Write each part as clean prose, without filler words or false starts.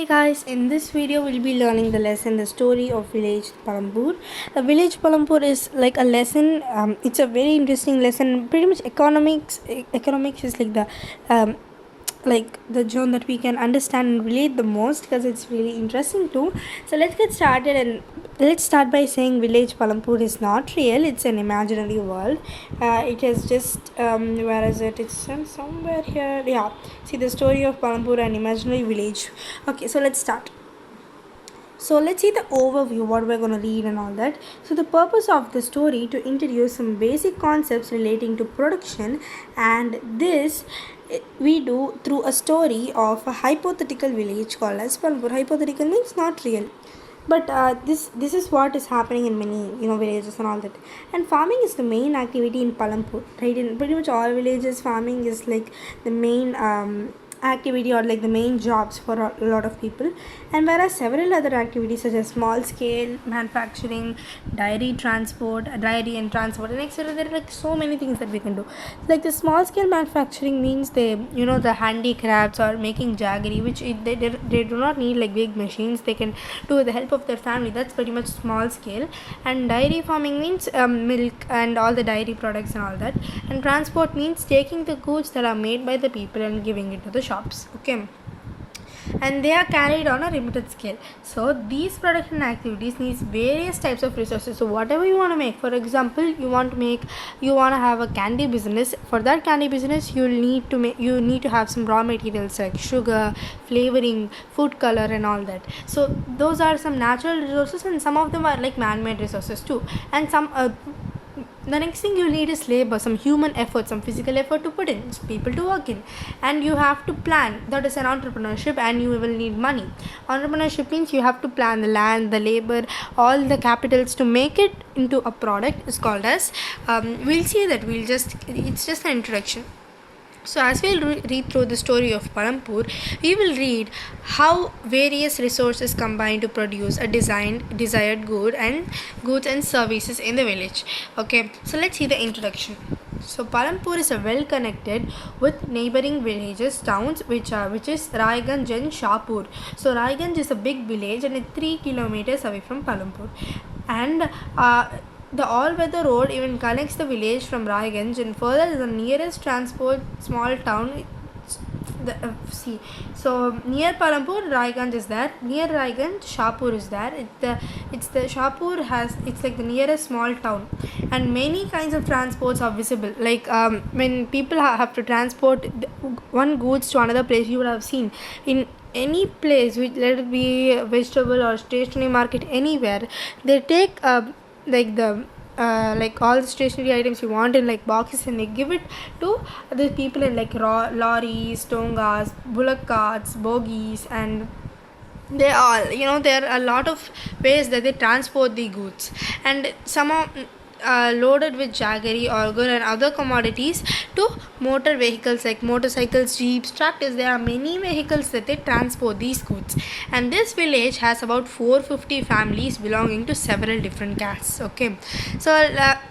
Hey guys, in this video we'll be learning the lesson the story of village Palampur. The village Palampur is like a lesson. It's a very interesting lesson. Pretty much economics is like um, the zone that we can understand and relate the most because it's really interesting too. So let's get started and let's start by saying village Palampur is not real. It's an imaginary world. It is just where is it? It's somewhere here. Yeah. See the story of Palampur, an imaginary village. Okay, so let's start. So let's see the overview, what we're going to read and all that. So the purpose of the story to introduce some basic concepts relating to production, and this we do through a story of a hypothetical village called as Palampur. Hypothetical means not real. But this is what is happening in many villages and all that. And farming is the main activity in Palampur, right? In pretty much all villages, farming is like the main activity or like the main jobs for a lot of people. And whereas several other activities such as small scale manufacturing, dairy and transport and etc., there are like so many things that we can do. Like the small scale manufacturing means the handicrafts or making jaggery, which they do not need like big machines. They can do with the help of their family. That's pretty much small scale. And dairy farming means milk and all the dairy products and all that. And transport means taking the goods that are made by the people and giving it to the shops. Okay, and they are carried on a limited scale. So these production activities needs various types of resources. So whatever you want to make, for example, you want to have a candy business. For that candy business, you need to have some raw materials like sugar, flavoring, food color and all that. So those are some natural resources, and some of them are like man-made resources too. And the next thing you need is labor, some human effort, some physical effort to put in, people to work in, and you have to plan. That is an entrepreneurship, and you will need money. Entrepreneurship means you have to plan the land, the labor, all the capitals to make it into a product is called as we'll see that it's just an introduction. So as we'll read through the story of Palampur, we will read how various resources combine to produce a desired goods and services in the village. Okay, so let's see the introduction. So Palampur is well connected with neighboring villages, towns, which is Raiganj and Shahpur. So Raiganj is a big village and it's 3 kilometers away from Palampur, and the all-weather road even connects the village from Raiganj, and further the nearest transport small town. So near Palampur, Raiganj is there. Near Raiganj, Shahpur is there. It's like the nearest small town, and many kinds of transports are visible. Like when people have to transport one goods to another place, you would have seen in any place, let it be a vegetable or stationery market, anywhere, they take like all the stationery items you want in like boxes, and they give it to the people in like lorries, tongas, bullock carts, bogies, and they all there are a lot of ways that they transport the goods, and some are loaded with jaggery, organ and other commodities to motor vehicles like motorcycles, jeeps, tractors. There are many vehicles that they transport these goods, and this village has about 450 families belonging to several different castes. Okay, so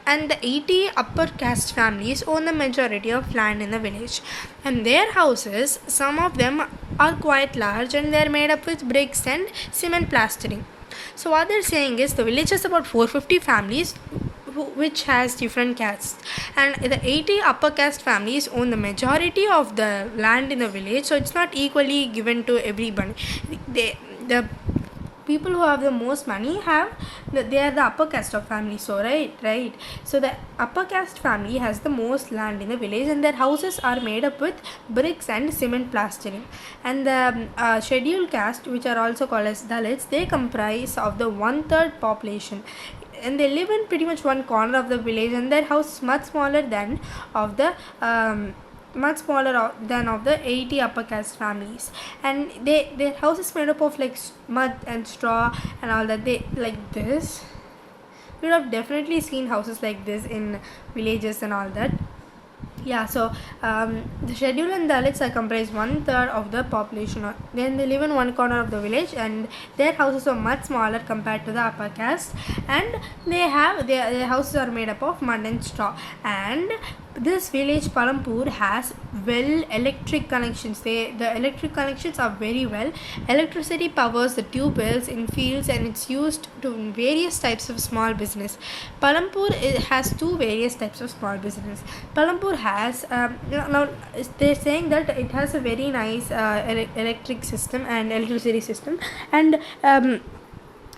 and the 80 upper caste families own the majority of land in the village, and their houses, some of them are quite large, and they are made up with bricks and cement plastering. So what they're saying is the village has about 450 families which has different castes, and the 80 upper caste families own the majority of the land in the village, so it's not equally given to everybody. The people who have the most money they are the upper caste of family. So right so the upper caste family has the most land in the village, and their houses are made up with bricks and cement plastering. And the scheduled caste, which are also called as Dalits, they comprise of the 1/3 population, and they live in pretty much one corner of the village, and their house is much smaller than of the 80 upper caste families, and their house is made up of like mud and straw and all that. They like this. We would have definitely seen houses like this in villages and all that. Yeah, so the scheduled and Dalits are comprised 1/3 of the population. Then they live in one corner of the village, and their houses are much smaller compared to the upper caste, and their houses are made up of mud and straw. And this village Palampur has well electric connections. The electric connections are very well. Electricity powers the tube wells in fields and it's used to various types of small business. Palampur has two various types of small business. Palampur has now they're saying that it has a very nice electric system and electricity system, and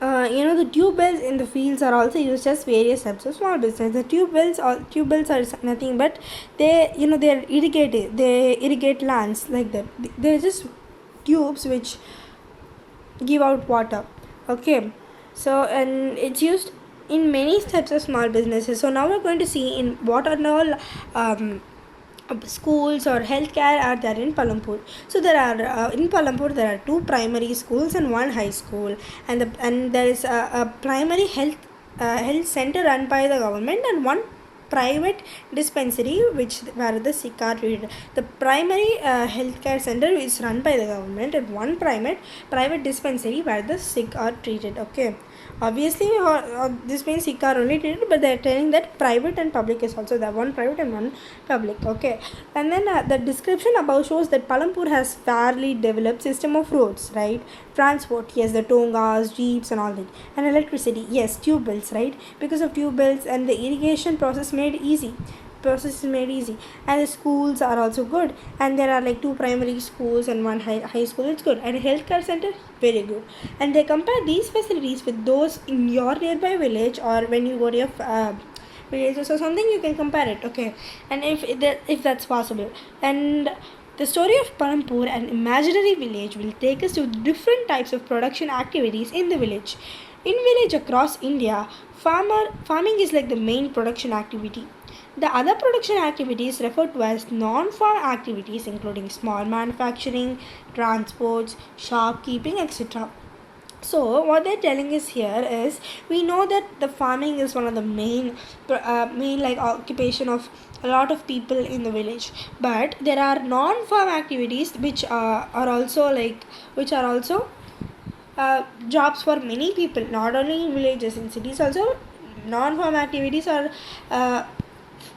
the tube wells in the fields are also used as various types of small business. The tube wells are nothing but they're irrigated. They irrigate lands like that. They're just tubes which give out water. Okay, so and it's used in many types of small businesses. So now we're going to see in what are all schools or healthcare are there in Palampur. So there are in Palampur there are two primary schools and one high school, and there is a primary health center run by the government and one private dispensary where the sick are treated. The primary healthcare center is run by the government and one private dispensary where the sick are treated. Okay, obviously this means sick are only treated, but they are telling that private and public is also there, one private and one public. Okay, and then the description above shows that Palampur has fairly developed system of roads, right? Transport, yes, the tongas, jeeps and all that, and electricity, yes, tube wells, right? Because of tube wells and the irrigation process is made easy, and the schools are also good, and there are like two primary schools and one high school. It's good, and a healthcare center, very good. And they compare these facilities with those in your nearby village, or when you go to your villages or something, you can compare it. Okay, and if that's possible. And the story of Palampur, an imaginary village, will take us to different types of production activities in the village. In village across India, farming is like the main production activity. The other production activities referred to as non-farm activities, including small manufacturing, transports, shopkeeping, etc. So what they're telling us here is, we know that the farming is one of the main like occupation of a lot of people in the village, but there are non-farm activities which are also jobs for many people, not only in villages, in cities also. Non-farm activities are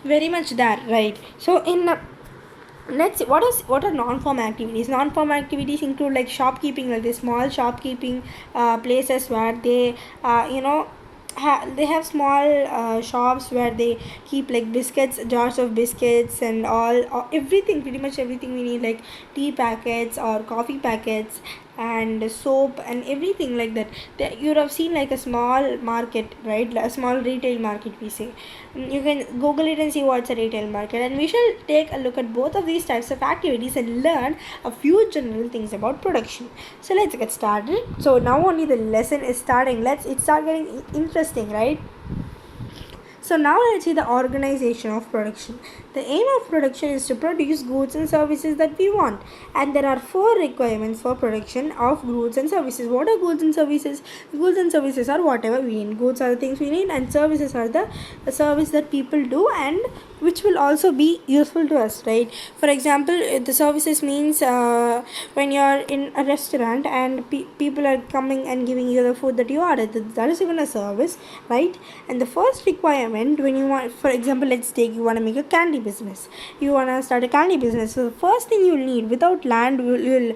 very much there, right? So let's see, what are non-farm activities. Non-farm activities include like shopkeeping, like the small shopkeeping places where they they have small shops where they keep like biscuits, jars of biscuits and all everything, pretty much everything we need, like tea packets or coffee packets and soap and everything like that. You would have seen like a small market, right? A small retail market, we say. You can google it and see what's a retail market, and we shall take a look at both of these types of activities and learn a few general things about production. So let's get started. So now only the lesson is starting. It start getting interesting, right? So now let's see the organization of production. The aim of production is to produce goods and services that we want, and there are 4 requirements for production of goods and services. What are goods and services? Goods and services are whatever we need. Goods are the things we need, and services are the service that people do and which will also be useful to us, right? For example, the services means when you're in a restaurant and people are coming and giving you the food that you ordered, that is even a service, right? And the first requirement, when you want, for example, let's take, you want to make a candy business, you want to start a candy business. So the first thing you'll need, without land you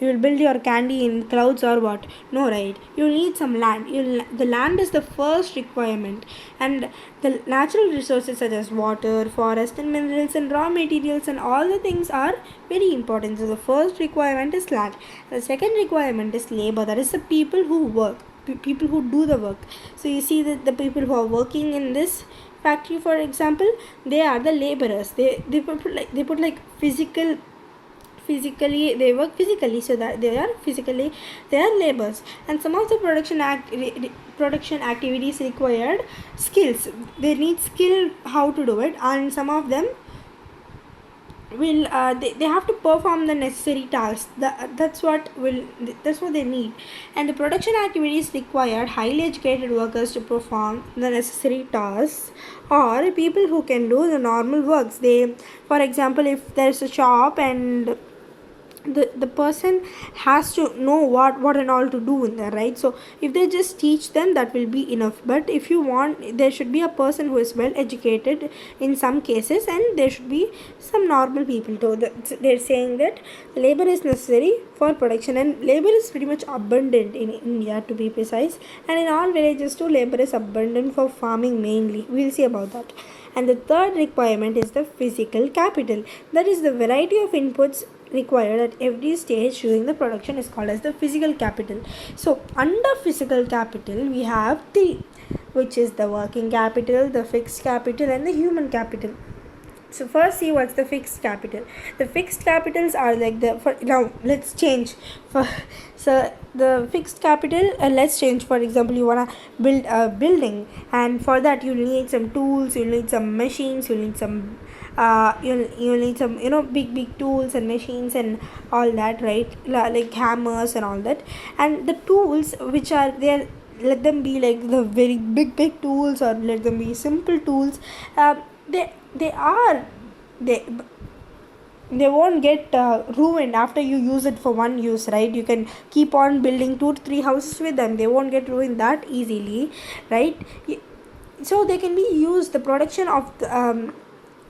will build your candy in clouds or what? No, right? You need some land. The land is the first requirement, and the natural resources such as water, forest and minerals and raw materials and all the things are very important. So the first requirement is land. The second requirement is labor, that is the people who work, people who do the work. So you see that the people who are working in this factory, for example, they are the laborers. They put like physically they work physically, so that they are laborers. And some of the production activities required skills. They need skill how to do it, and some of them will they have to perform the necessary tasks. That's what they need. And the production activities required highly educated workers to perform the necessary tasks, or people who can do the normal works. For example, if there's a shop and the person has to know what and all to do in there, right? So if they just teach them, that will be enough. But if you want, there should be a person who is well educated in some cases, and there should be some normal people too. They're saying that labor is necessary for production, and labor is pretty much abundant in India, to be precise, and in all villages too labor is abundant for farming mainly. We'll see about that. And the third requirement is the physical capital. That is the variety of inputs required at every stage during the production is called as the physical capital. So under physical capital we have three, which is the working capital, the fixed capital, and the human capital. So first, see what's the fixed capital. The fixed capitals are like now let's change for so the fixed capital, let's change. For example, you wanna build a building, and for that you need some tools, you need some machines, you need some you need some big tools and machines and all that, right? Like hammers and all that. And the tools which are there, let them be like the very big tools, or let them be simple tools. They are they they won't get ruined after you use it for one use, right? You can keep on building 2 to 3 houses with them. They won't get ruined that easily, right? So they can be used, the production of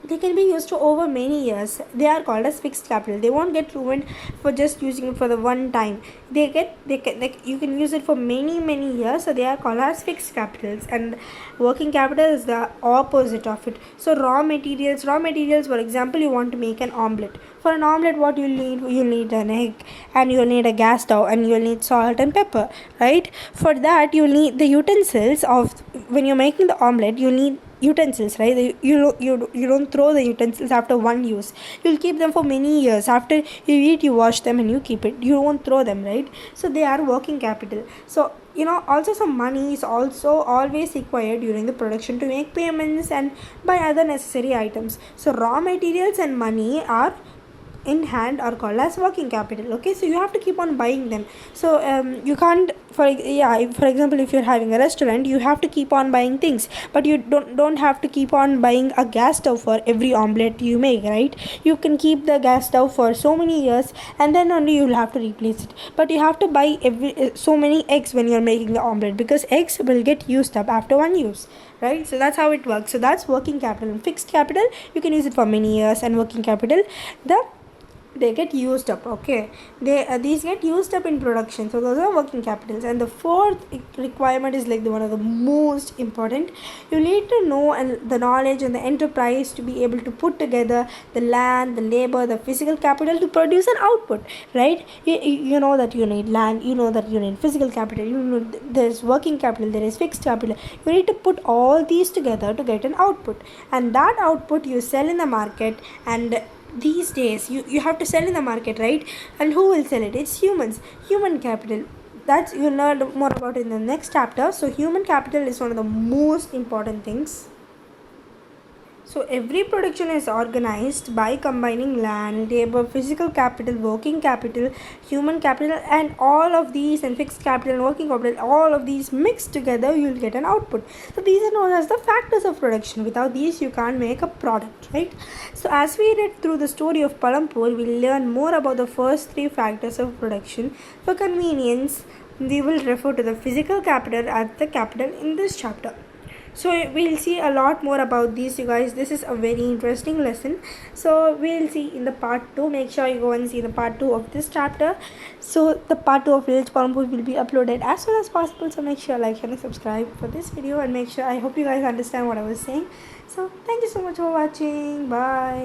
they can be used for over many years. They are called as fixed capital. They won't get ruined for just using it for the one time. You can use it for many years, so they are called as fixed capitals. And working capital is the opposite of it. So raw materials, for example, you want to make an omelette. For an omelette, what you need an egg, and you'll need a gas stove, and you'll need salt and pepper, right? For that you'll need the utensils of, when you're making the omelette, you need utensils, right? You don't throw the utensils after one use. You'll keep them for many years. After you eat, you wash them and you keep it. You won't throw them, right? So they are working capital. So also some money is also always required during the production to make payments and buy other necessary items. So raw materials and money are in hand are called as working capital. Okay, so you have to keep on buying them. So you can't, for example, if you're having a restaurant, you have to keep on buying things, but you don't have to keep on buying a gas stove for every omelette you make, right? You can keep the gas stove for so many years, and then only you'll have to replace it. But you have to buy so many eggs when you're making the omelette, because eggs will get used up after one use, right? So that's how it works. So that's working capital. And fixed capital, you can use it for many years, and working capital, they get used up. Okay, these get used up in production. So those are working capitals. And the fourth requirement is like one of the most important. You need to know and the knowledge and the enterprise to be able to put together the land, the labor, the physical capital to produce an output, right? You know that you need land, you know that you need physical capital, you know there's working capital, there is fixed capital. You need to put all these together to get an output, and that output you sell in the market. And these days you have to sell in the market, right? And who will sell it? It's humans. Human capital, that's you'll learn more about in the next chapter. So human capital is one of the most important things. So every production is organized by combining land, labor, physical capital, working capital, human capital, and all of these, and fixed capital and working capital, all of these mixed together, you will get an output. So these are known as the factors of production. Without these, you can't make a product, right? So as we read through the story of Palampur, we'll learn more about the first three factors of production. For convenience, we will refer to the physical capital as the capital in this chapter. So we'll see a lot more about these, you guys. This is a very interesting lesson. So we'll see in the part 2. Make sure you go and see the part 2 of this chapter. So the part 2 of Village Palampur will be uploaded as soon as possible. So make sure like and subscribe for this video, and make sure, I hope you guys understand what I was saying. So thank you so much for watching. Bye.